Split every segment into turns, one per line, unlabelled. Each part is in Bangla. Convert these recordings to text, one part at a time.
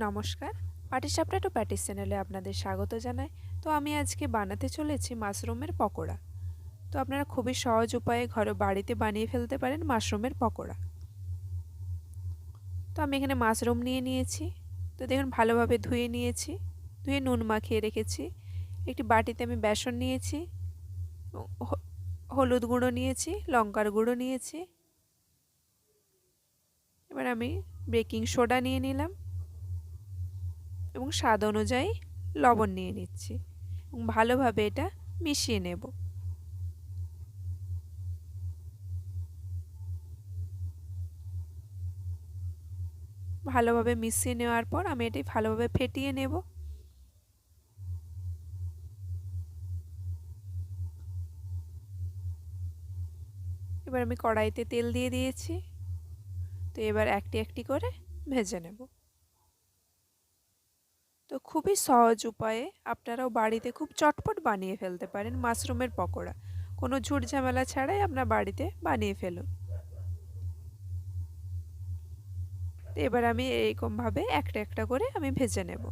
নমস্কার, পাটিসাপটা টু প্যাটিস চ্যানেলে আপনাদের স্বাগত জানাই। তো আমি আজকে বানাতে চলেছি মাশরুমের পকোড়া। তো আপনারা খুবই সহজ উপায়ে ঘরে বাড়িতে বানিয়ে ফেলতে পারেন মাশরুমের পকোড়া। তো আমি এখানে মাশরুম নিয়ে নিয়েছি। তো দেখুন ভালোভাবে ধুয়ে নিয়েছি, ধুয়ে নুন মাখিয়ে রেখেছি। একটি বাটিতে আমি বেসন নিয়েছি, হলুদ গুঁড়ো নিয়েছি, লঙ্কার গুঁড়ো নিয়েছি। এবার আমি বেকিং সোডা নিয়ে নিলাম এবং স্বাদ অনুযায়ী লবণ নিয়ে নিচ্ছি এবং ভালোভাবে এটা মিশিয়ে নেব। ভালোভাবে মিশিয়ে নেওয়ার পর আমি এটি ভালোভাবে ফেটিয়ে নেব। এবার আমি কড়াইতে তেল দিয়ে দিয়েছি। তো এবার একটি একটি করে ভেজে নেব। তো খুবই সহজ উপায়ে আপনারাও বাড়িতে খুব চটপট বানিয়ে ফেলতে পারেন মাশরুমের পকোড়া। কোনো ঝুট ঝামেলা ছাড়াই আপনার বাড়িতে বানিয়ে ফেলুন। তো এবার আমি এরকমভাবে একটা একটা করে আমি ভেজে নেব।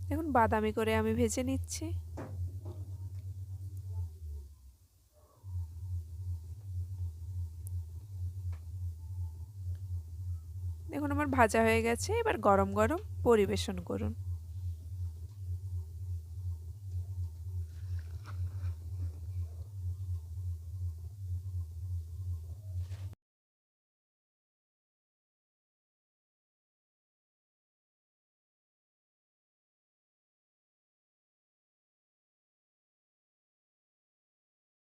দেখুন বাদামি করে আমি ভেজে নিচ্ছি। দেখুন আমার ভাজা হয়ে গেছে। এবার গরম গরম পরিবেশন করুন।